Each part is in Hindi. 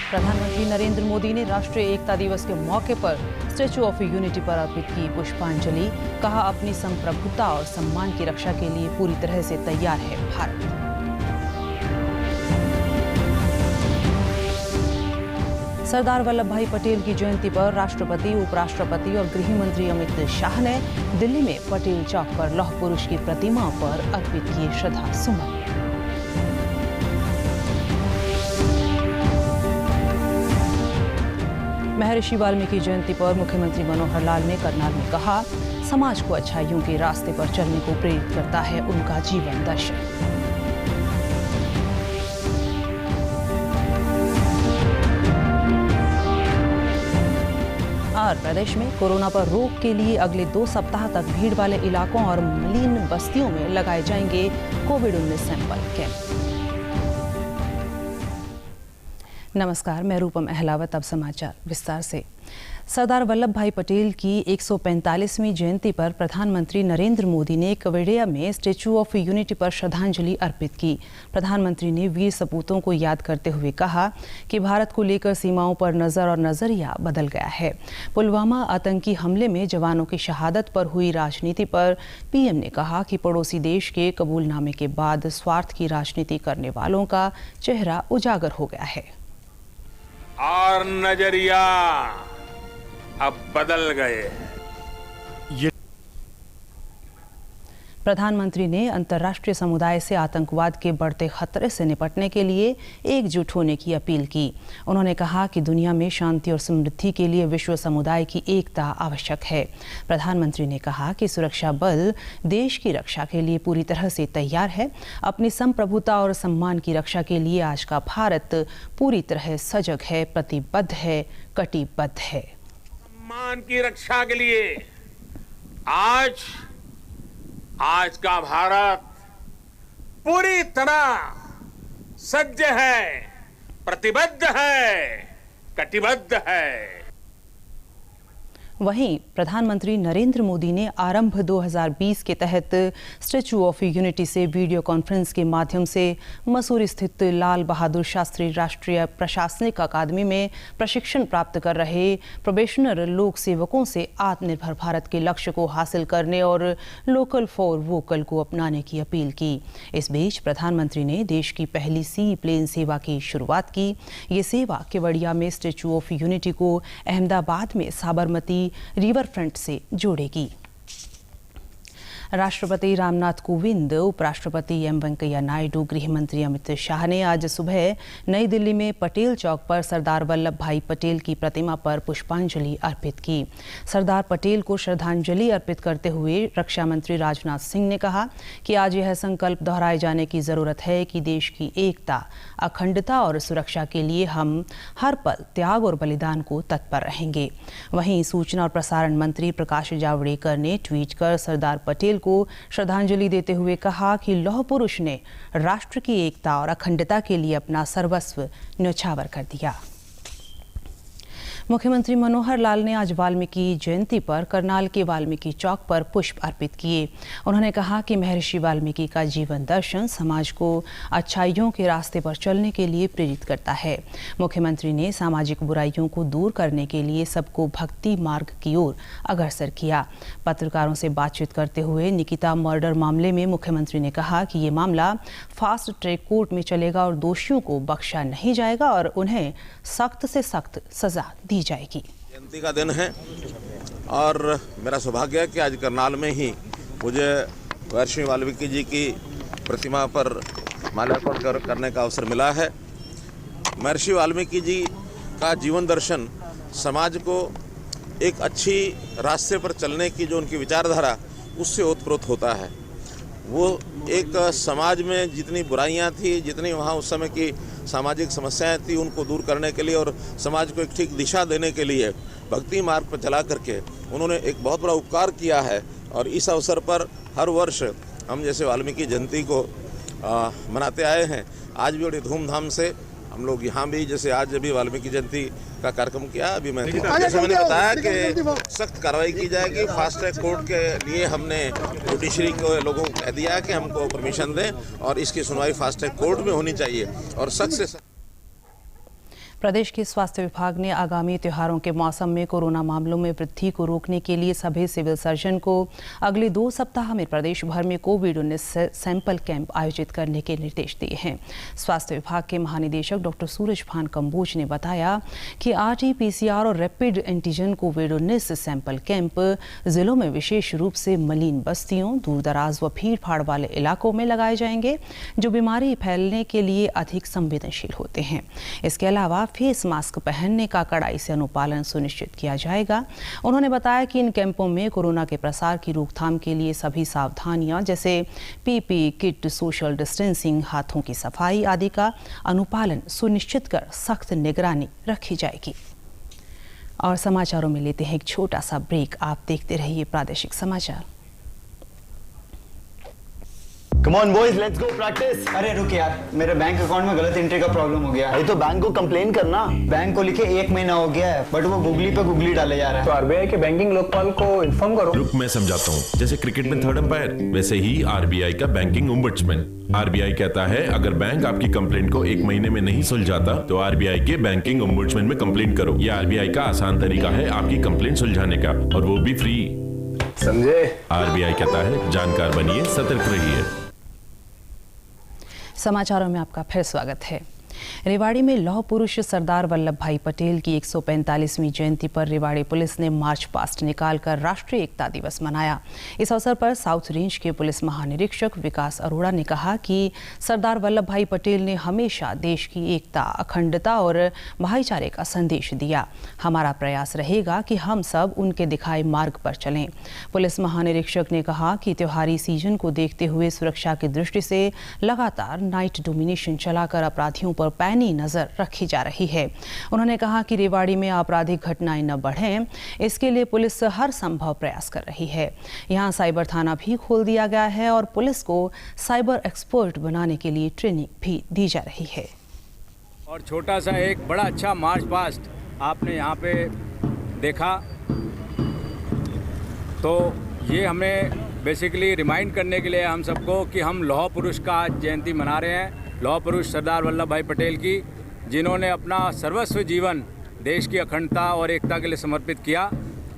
प्रधानमंत्री नरेंद्र मोदी ने राष्ट्रीय एकता दिवस के मौके पर स्टैच्यू ऑफ यूनिटी पर अर्पित की पुष्पांजलि। कहा, अपनी संप्रभुता और सम्मान की रक्षा के लिए पूरी तरह से तैयार है भारत। सरदार वल्लभ भाई पटेल की जयंती पर राष्ट्रपति, उपराष्ट्रपति और गृह मंत्री अमित शाह ने दिल्ली में पटेल चौक पर लौह पुरुष की प्रतिमा पर अर्पित किए श्रद्धा सुमन। महर्षि वाल्मीकि जयंती पर मुख्यमंत्री मनोहर लाल ने करनाल में कहा, समाज को अच्छाइयों के रास्ते पर चलने को प्रेरित करता है उनका जीवन दर्शन। और प्रदेश में कोरोना पर रोक के लिए अगले 2 सप्ताह तक भीड़ वाले इलाकों और मलिन बस्तियों में लगाए जाएंगे कोविड-19 सैंपल कैंप। नमस्कार, मैं रूपम अहलावत। अब समाचार विस्तार से। सरदार वल्लभ भाई पटेल की 145वीं जयंती पर प्रधानमंत्री नरेंद्र मोदी ने केवड़िया में स्टैच्यू ऑफ यूनिटी पर श्रद्धांजलि अर्पित की। प्रधानमंत्री ने वीर सपूतों को याद करते हुए कहा कि भारत को लेकर सीमाओं पर नजर और नजरिया बदल गया है। पुलवामा आतंकी हमले में जवानों की शहादत पर हुई राजनीति पर पीएम ने कहा कि पड़ोसी देश के कबूलनामे के बाद स्वार्थ की राजनीति करने वालों का चेहरा उजागर हो गया है और नजरिया अब बदल गए। प्रधानमंत्री ने अंतर्राष्ट्रीय समुदाय से आतंकवाद के बढ़ते खतरे से निपटने के लिए एकजुट होने की अपील की। उन्होंने कहा कि दुनिया में शांति और समृद्धि के लिए विश्व समुदाय की एकता आवश्यक है। प्रधानमंत्री ने कहा कि सुरक्षा बल देश की रक्षा के लिए पूरी तरह से तैयार है। अपनी संप्रभुता और सम्मान की रक्षा के लिए आज का भारत पूरी तरह सजग है, प्रतिबद्ध है, कटिबद्ध है। सम्मान की रक्षा के लिए आज का भारत पूरी तरह सज्ज है, प्रतिबद्ध है, कटिबद्ध है। वहीं प्रधानमंत्री नरेंद्र मोदी ने आरंभ 2020 के तहत स्टैच्यू ऑफ यूनिटी से वीडियो कॉन्फ्रेंस के माध्यम से मसूरी स्थित लाल बहादुर शास्त्री राष्ट्रीय प्रशासनिक अकादमी में प्रशिक्षण प्राप्त कर रहे प्रोबेशनर लोक सेवकों से आत्मनिर्भर भारत के लक्ष्य को हासिल करने और लोकल फॉर वोकल को अपनाने की अपील की। इस बीच प्रधानमंत्री ने देश की पहली सी प्लेन सेवा की शुरुआत की। ये सेवा केवड़िया में स्टैच्यू ऑफ यूनिटी को अहमदाबाद में साबरमती रिवर फ्रंट से जोड़ेगी। राष्ट्रपति रामनाथ कोविंद, उपराष्ट्रपति एम वेंकैया नायडू, गृह मंत्री अमित शाह ने आज सुबह नई दिल्ली में पटेल चौक पर सरदार वल्लभ भाई पटेल की प्रतिमा पर पुष्पांजलि अर्पित की। सरदार पटेल को श्रद्धांजलि अर्पित करते हुए रक्षा मंत्री राजनाथ सिंह ने कहा कि आज यह संकल्प दोहराए जाने की जरूरत है कि देश की एकता, अखंडता और सुरक्षा के लिए हम हर पल त्याग और बलिदान को तत्पर रहेंगे। वहीं सूचना और प्रसारण मंत्री प्रकाश जावड़ेकर ने ट्वीट कर सरदार पटेल को श्रद्धांजलि देते हुए कहा कि लौह पुरुष ने राष्ट्र की एकता और अखंडता के लिए अपना सर्वस्व न्यौछावर कर दिया। मुख्यमंत्री मनोहर लाल ने आज वाल्मीकि जयंती पर करनाल के वाल्मीकि चौक पर पुष्प अर्पित किए। उन्होंने कहा कि महर्षि वाल्मीकि का जीवन दर्शन समाज को अच्छाइयों के रास्ते पर चलने के लिए प्रेरित करता है। मुख्यमंत्री ने सामाजिक बुराइयों को दूर करने के लिए सबको भक्ति मार्ग की ओर अग्रसर किया। पत्रकारों से बातचीत करते हुए निकिता मर्डर मामले में मुख्यमंत्री ने कहा कि ये मामला फास्ट ट्रैक कोर्ट में चलेगा और दोषियों को बख्शा नहीं जाएगा और उन्हें सख्त से सख्त सजा दी जाएगी। जयंती का दिन है और मेरा सौभाग्य है कि आज करनाल में ही मुझे महर्षि वाल्मीकि जी की प्रतिमा पर माल्यार्पण करने का अवसर मिला है। महर्षि वाल्मीकि जी का जीवन दर्शन समाज को एक अच्छी रास्ते पर चलने की जो उनकी विचारधारा उससे ओतप्रोत होता है। वो एक समाज में जितनी बुराइयां थी, जितनी वहाँ उस समय की सामाजिक समस्याएं थी, उनको दूर करने के लिए और समाज को एक ठीक दिशा देने के लिए भक्ति मार्ग पर चला करके उन्होंने एक बहुत बड़ा उपकार किया है। और इस अवसर पर हर वर्ष हम जैसे वाल्मीकि जयंती को मनाते आए हैं। आज भी बड़ी धूमधाम से हम लोग यहाँ भी जैसे आज भी वाल्मीकि जयंती का कार्यक्रम किया। अभी जैसे मैंने बताया कि सख्त कार्रवाई की जाएगी। फास्ट ट्रैक कोर्ट के लिए हमने जुडिशरी को लोगों को कह दिया कि हमको परमिशन दें और इसकी सुनवाई फास्ट ट्रैक कोर्ट में होनी चाहिए और सख्त से प्रदेश के स्वास्थ्य विभाग ने आगामी त्योहारों के मौसम में कोरोना मामलों में वृद्धि को रोकने के लिए सभी सिविल सर्जन को अगले 2 सप्ताह में प्रदेश भर में कोविड-19 सैंपल कैंप आयोजित करने के निर्देश दिए हैं। स्वास्थ्य विभाग के महानिदेशक डॉक्टर सूरजभान कंबोज ने बताया कि RT-PCR और रैपिड एंटीजन कोविड-19 सैंपल कैंप जिलों में विशेष रूप से मलिन बस्तियों, दूरदराज व भीड़-भाड़ वाले इलाकों में लगाए जाएंगे, जो बीमारी फैलने के लिए अधिक संवेदनशील होते हैं। इसके अलावा फेस मास्क पहनने का कड़ाई से अनुपालन सुनिश्चित किया जाएगा। उन्होंने बताया कि इन कैंपों में कोरोना के प्रसार की रोकथाम के लिए सभी सावधानियां जैसे PPE किट, सोशल डिस्टेंसिंग, हाथों की सफाई आदि का अनुपालन सुनिश्चित कर सख्त निगरानी रखी जाएगी। और समाचारों में लेते हैं एक छोटा सा ब्रेक। आप देखते रहिए प्रादेशिक समाचार। Come on boys, let's go practice। अरे रुक यार, मेरे बैंक अकाउंट में गलत एंट्री का प्रॉब्लम हो गया है। तो बैंक को कंप्लेन करना। बैंक को लिखे 1 महीना हो गया है, बट वो गूगली पे गूगली डाले जा रहा है। तो RBI के बैंकिंग लोकपाल को इन्फॉर्म करो। रुक, मैं समझाता हूँ। जैसे क्रिकेट में 3rd अंपायर, वैसे ही RBI का बैंकिंग ओम्बड्समैन। RBI कहता है अगर बैंक आपकी कंप्लेंट को 1 महीने में नहीं सुलझाता तो RBI के बैंकिंग ओम्बड्समैन में कंप्लेंट करो। यह RBI का आसान तरीका है आपकी कंप्लेंट सुलझाने का, और वो भी फ्री। समझे? RBI कहता है जानकार बनिए, सतर्क रहिए। समाचारों में आपका फिर स्वागत है। रेवाड़ी में लौह पुरुष सरदार वल्लभ भाई पटेल की 145वीं जयंती पर रेवाड़ी पुलिस ने मार्च पास्ट निकालकर राष्ट्रीय एकता दिवस मनाया। इस अवसर पर साउथ रेंज के पुलिस महानिरीक्षक विकास अरोड़ा ने कहा कि सरदार वल्लभ भाई पटेल ने हमेशा देश की एकता, अखंडता और भाईचारे का संदेश दिया। हमारा प्रयास रहेगा कि हम सब उनके दिखाए मार्ग पर चलें। पुलिस महानिरीक्षक ने कहा कि त्योहारी सीजन को देखते हुए सुरक्षा की दृष्टि से लगातार नाइट डोमिनेशन चलाकर अपराधियों पर पैनी नजर रखी जा रही है। उन्होंने कहा कि रेवाड़ी में आपराधिक घटनाएं न बढ़ें, इसके लिए पुलिस हर संभव प्रयास कर रही है। यहां साइबर थाना भी खोल दिया गया है और पुलिस को साइबर एक्सपर्ट बनाने के लिए ट्रेनिंग भी दी जा रही है। और छोटा सा एक बड़ा अच्छा मार्च पास्ट आपने यहाँ पे देखा, तो ये हमें बेसिकली रिमाइंड करने के लिए हम सबको कि हम लौह पुरुष का आज जयंती मना रहे हैं। लौह पुरुष सरदार वल्लभ भाई पटेल की, जिन्होंने अपना सर्वस्व जीवन देश की अखंडता और एकता के लिए समर्पित किया।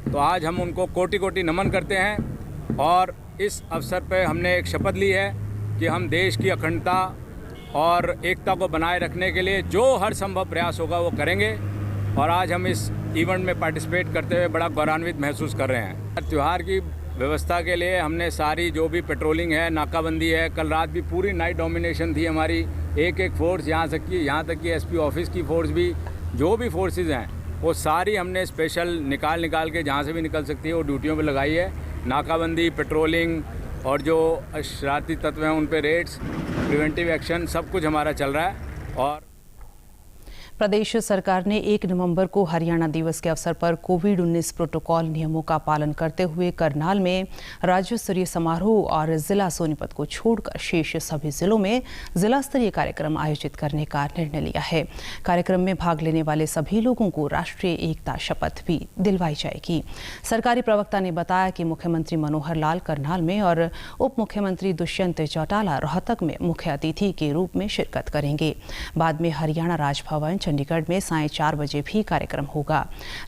तो आज हम उनको कोटि कोटि नमन करते हैं और इस अवसर पर हमने एक शपथ ली है कि हम देश की अखंडता और एकता को बनाए रखने के लिए जो हर संभव प्रयास होगा वो करेंगे। और आज हम इस इवेंट में पार्टिसिपेट करते हुए बड़ा गौरवान्वित महसूस कर रहे हैं। त्यौहार की व्यवस्था के लिए हमने सारी जो भी पेट्रोलिंग है, नाकाबंदी है, कल रात भी पूरी नाइट डोमिनेशन थी हमारी। एक फोर्स यहाँ तक कि SP ऑफिस की फोर्स भी, जो भी फोर्सेस हैं वो सारी हमने स्पेशल निकाल के जहाँ से भी निकल सकती है वो ड्यूटियों पे लगाई है। नाकाबंदी, पेट्रोलिंग और जो शरारती तत्व हैं उन पे रेड्स, प्रिवेंटिव एक्शन, सब कुछ हमारा चल रहा है। और प्रदेश सरकार ने 1 नवंबर को हरियाणा दिवस के अवसर पर कोविड-19 प्रोटोकॉल नियमों का पालन करते हुए करनाल में राज्य स्तरीय समारोह और जिला सोनीपत को छोड़कर शेष सभी जिलों में जिला स्तरीय कार्यक्रम आयोजित करने का निर्णय लिया है। कार्यक्रम में भाग लेने वाले सभी लोगों को राष्ट्रीय एकता शपथ भी दिलवाई जाएगी। सरकारी प्रवक्ता ने बताया कि मुख्यमंत्री मनोहर लाल करनाल में और उप मुख्यमंत्री दुष्यंत चौटाला रोहतक में मुख्य अतिथि के रूप में शिरकत करेंगे। बाद में हरियाणा राजभवन चंडीगढ़ में सायं 4 बजे भी कार्यक्रम होगा।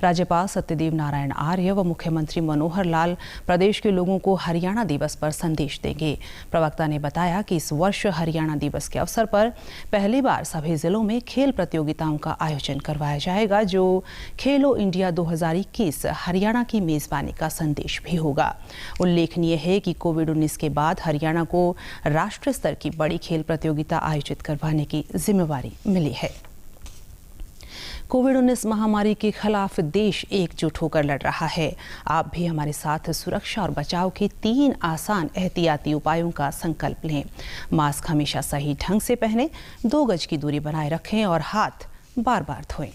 राज्यपाल सत्यदेव नारायण आर्य व मुख्यमंत्री मनोहर लाल प्रदेश के लोगों को हरियाणा दिवस पर संदेश देंगे। प्रवक्ता ने बताया कि इस वर्ष हरियाणा दिवस के अवसर पर पहली बार सभी जिलों में खेल प्रतियोगिताओं का आयोजन करवाया जाएगा, जो खेलो इंडिया 2021 हरियाणा की मेजबानी का संदेश भी होगा। उल्लेखनीय है कि कोविड-19 के बाद हरियाणा को राष्ट्रीय स्तर की बड़ी खेल प्रतियोगिता आयोजित करवाने की जिम्मेवारी मिली है। कोविड-19 महामारी के खिलाफ देश एकजुट होकर लड़ रहा है। आप भी हमारे साथ सुरक्षा और बचाव के 3 आसान एहतियाती उपायों का संकल्प लें। मास्क हमेशा सही ढंग से पहनें, 2 गज की दूरी बनाए रखें और हाथ बार-बार धोएं।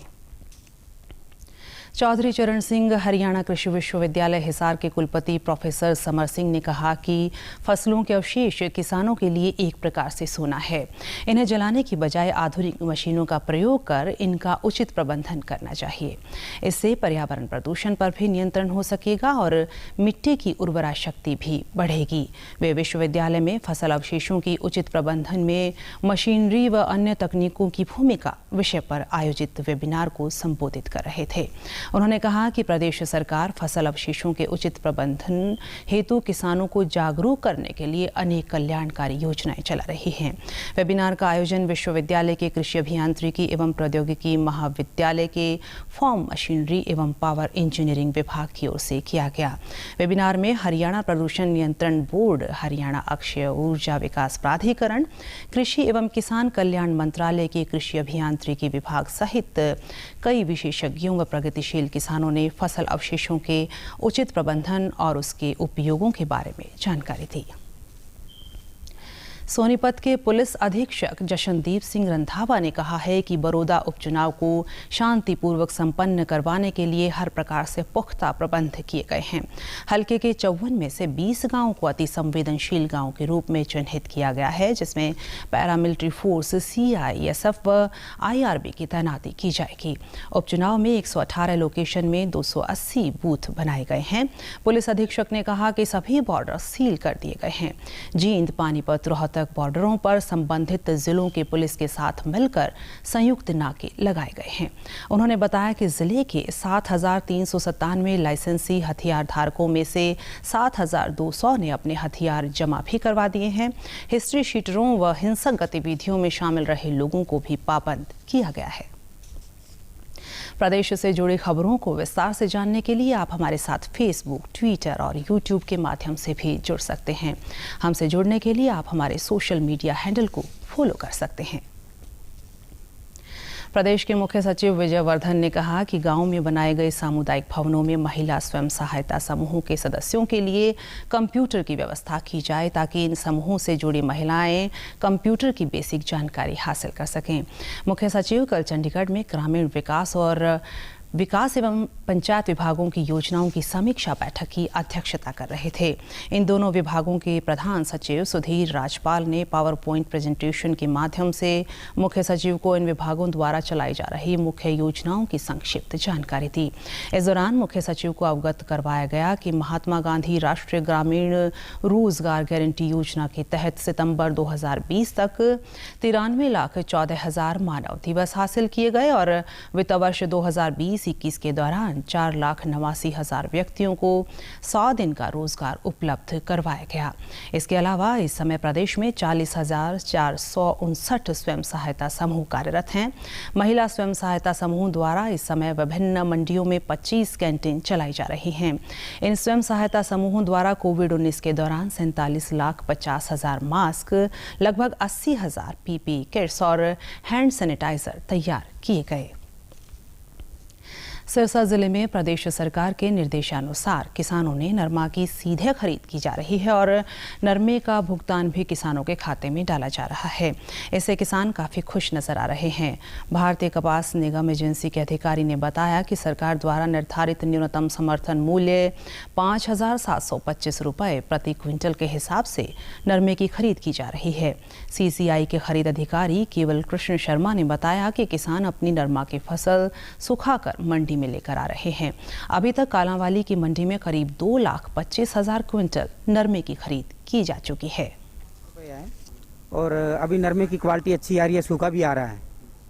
चौधरी चरण सिंह हरियाणा कृषि विश्वविद्यालय हिसार के कुलपति प्रोफेसर समर सिंह ने कहा कि फसलों के अवशेष किसानों के लिए एक प्रकार से सोना है। इन्हें जलाने की बजाय आधुनिक मशीनों का प्रयोग कर इनका उचित प्रबंधन करना चाहिए। इससे पर्यावरण प्रदूषण पर भी नियंत्रण हो सकेगा और मिट्टी की उर्वरा शक्ति भी बढ़ेगी। वे विश्वविद्यालय में फसल अवशेषों की उचित प्रबंधन में मशीनरी व अन्य तकनीकों की भूमिका विषय पर आयोजित वेबिनार को संबोधित कर रहे थे। उन्होंने कहा कि प्रदेश सरकार फसल अवशेषों के उचित प्रबंधन हेतु किसानों को जागरूक करने के लिए अनेक कल्याणकारी योजनाएं चला रही हैं। वेबिनार का आयोजन विश्वविद्यालय के कृषि अभियांत्रिकी एवं प्रौद्योगिकी महाविद्यालय के फॉर्म मशीनरी एवं पावर इंजीनियरिंग विभाग की ओर से किया गया। वेबिनार में हरियाणा प्रदूषण नियंत्रण बोर्ड, हरियाणा अक्षय ऊर्जा विकास प्राधिकरण, कृषि एवं किसान कल्याण मंत्रालय के कृषि अभियांत्रिकी विभाग सहित कई विशेषज्ञों व प्रगतिशील किसानों ने फसल अवशेषों के उचित प्रबंधन और उसके उपयोगों के बारे में जानकारी दी। सोनीपत के पुलिस अधीक्षक जशनदीप सिंह रंधावा ने कहा है कि बरोदा उपचुनाव को शांतिपूर्वक संपन्न करवाने के लिए हर प्रकार से पुख्ता प्रबंध किए गए हैं। हल्के के 54 में से 20 गांवों को अति संवेदनशील गांव के रूप में चिन्हित किया गया है, जिसमें पैरामिलिट्री फोर्स, CISF व IRB की तैनाती की जाएगी। उपचुनाव में 118 लोकेशन में 280 बूथ बनाए गए हैं। पुलिस अधीक्षक ने कहा कि सभी बॉर्डर सील कर दिए गए हैं। जींद, पानीपत, रोहतक बॉर्डरों पर संबंधित जिलों के पुलिस के साथ मिलकर संयुक्त नाके लगाए गए हैं। उन्होंने बताया कि जिले के 7,397 लाइसेंसी हथियार धारकों में से 7,200 ने अपने हथियार जमा भी करवा दिए हैं। हिस्ट्री शीटरों व हिंसक गतिविधियों में शामिल रहे लोगों को भी पाबंद किया गया है। प्रदेश से जुड़ी खबरों को विस्तार से जानने के लिए आप हमारे साथ फेसबुक, ट्विटर और यूट्यूब के माध्यम से भी जुड़ सकते हैं। हमसे जुड़ने के लिए आप हमारे सोशल मीडिया हैंडल को फॉलो कर सकते हैं। प्रदेश के मुख्य सचिव विजय वर्धन ने कहा कि गांव में बनाए गए सामुदायिक भवनों में महिला स्वयं सहायता समूहों के सदस्यों के लिए कंप्यूटर की व्यवस्था की जाए, ताकि इन समूहों से जुड़ी महिलाएं कंप्यूटर की बेसिक जानकारी हासिल कर सकें। मुख्य सचिव कल चंडीगढ़ में ग्रामीण विकास एवं पंचायत विभागों की योजनाओं की समीक्षा बैठक की अध्यक्षता कर रहे थे। इन दोनों विभागों के प्रधान सचिव सुधीर राजपाल ने पावर पॉइंट प्रेजेंटेशन के माध्यम से मुख्य सचिव को इन विभागों द्वारा चलाई जा रही मुख्य योजनाओं की संक्षिप्त जानकारी दी। इस दौरान मुख्य सचिव को अवगत करवाया गया कि महात्मा गांधी राष्ट्रीय ग्रामीण रोजगार गारंटी योजना के तहत सितंबर 2020 तक 93,14,000 मानव दिवस हासिल किए गए और वित्त वर्ष 2020-21 के दौरान 4,89,000 व्यक्तियों को 100 दिन का रोजगार उपलब्ध करवाया गया। इसके अलावा इस समय प्रदेश में 40,459 स्वयं सहायता समूह कार्यरत हैं। महिला स्वयं सहायता समूह द्वारा इस समय विभिन्न मंडियों में 25 कैंटीन चलाई जा रही हैं। इन स्वयं सहायता समूहों द्वारा कोविड-19 के दौरान 47,50,000 मास्क, लगभग 80,000 PPE किट्स और हैंड सैनिटाइजर तैयार किए गए। सिरसा जिले में प्रदेश सरकार के निर्देशानुसार किसानों ने नरमा की सीधे खरीद की जा रही है और नरमे का भुगतान भी किसानों के खाते में डाला जा रहा है। इससे किसान काफ़ी खुश नजर आ रहे हैं। भारतीय कपास निगम एजेंसी के अधिकारी ने बताया कि सरकार द्वारा निर्धारित न्यूनतम समर्थन मूल्य 5,725 रुपये प्रति क्विंटल के हिसाब से नरमे की खरीद की जा रही है। CCI के खरीद अधिकारी केवल कृष्ण शर्मा ने बताया कि किसान अपनी नरमा की फसल सुखाकर मंडी में लेकर आ रहे हैं। अभी तक कालांवाली की मंडी में करीब 2,25,000 क्विंटल नरमे की खरीद की जा चुकी है। और अभी नरमे की क्वालिटी अच्छी आ रही है, सूखा भी आ रहा है,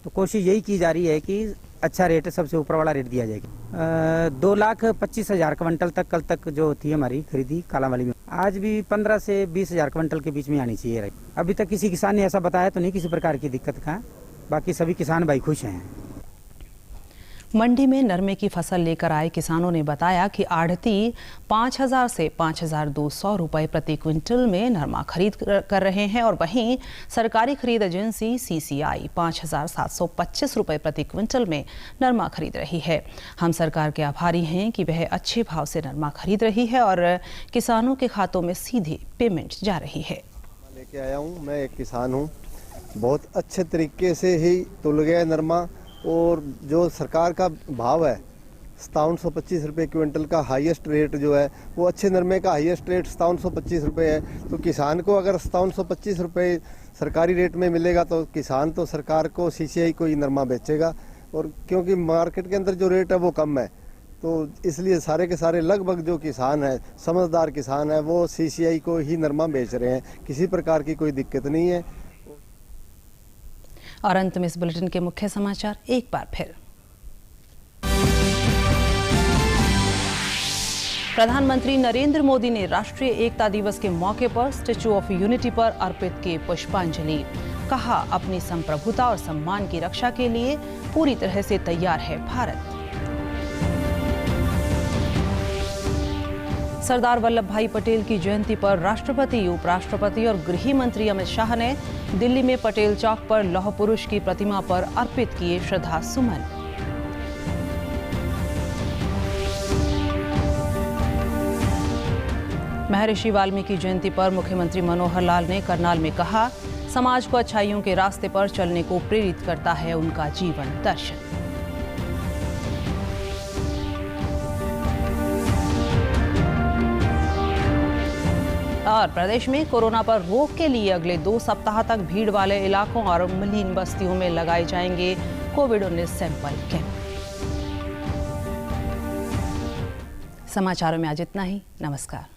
तो कोशिश यही की जा रही है कि अच्छा रेट, सबसे ऊपर वाला रेट दिया जाएगा। 2,25,000 क्विंटल तक कल तक जो होती है हमारी खरीदी कालांवाली में, आज भी 15 से 20,000 क्विंटल के बीच में आनी चाहिए। अभी तक किसी किसान ने ऐसा बताया तो नहीं किसी प्रकार की दिक्कत का, बाकी सभी किसान भाई खुश हैं। मंडी में नरमे की फसल लेकर आए किसानों ने बताया कि आढ़ती 5,000 से 5,200 रुपये प्रति क्विंटल में नरमा खरीद कर रहे हैं और वहीं सरकारी खरीद एजेंसी CCI 5,725 रुपये प्रति क्विंटल में नरमा खरीद रही है। हम सरकार के आभारी हैं कि वह अच्छे भाव से नरमा खरीद रही है और किसानों के खातों में सीधे पेमेंट जा रही है। लेके आया हूँ, मैं एक किसान हूँ, बहुत अच्छे तरीके से ही तुल गया नरमा और जो सरकार का भाव है 5725 रुपये क्विंटल का हाईएस्ट रेट जो है, वो अच्छे नरमे का हाईएस्ट रेट 5725 रुपये है। तो किसान को अगर 5725 रुपये सरकारी रेट में मिलेगा तो किसान तो सरकार को CCI को ही नरमा बेचेगा, और क्योंकि मार्केट के अंदर जो रेट है वो कम है, तो इसलिए सारे के सारे लगभग जो किसान है, समझदार किसान है, वो CCI को ही नरमा बेच रहे हैं। किसी प्रकार की कोई दिक्कत नहीं है। और अंत में इस बुलेटिन के मुख्य समाचार एक बार फिर। प्रधानमंत्री नरेंद्र मोदी ने राष्ट्रीय एकता दिवस के मौके पर स्टैच्यू ऑफ यूनिटी पर अर्पित की पुष्पांजलि। कहा, अपनी संप्रभुता और सम्मान की रक्षा के लिए पूरी तरह से तैयार है भारत। सरदार वल्लभ भाई पटेल की जयंती पर राष्ट्रपति, उपराष्ट्रपति और गृह मंत्री अमित शाह ने दिल्ली में पटेल चौक पर लौह पुरुष की प्रतिमा पर अर्पित किए श्रद्धा सुमन। महर्षि वाल्मीकि जयंती पर मुख्यमंत्री मनोहर लाल ने करनाल में कहा, समाज को अच्छाइयों के रास्ते पर चलने को प्रेरित करता है उनका जीवन दर्शन। और प्रदेश में कोरोना पर रोक के लिए अगले 2 सप्ताह तक भीड़ वाले इलाकों और मलिन बस्तियों में लगाए जाएंगे कोविड-19 सैंपल कैंप। समाचारों में आज इतना ही। नमस्कार।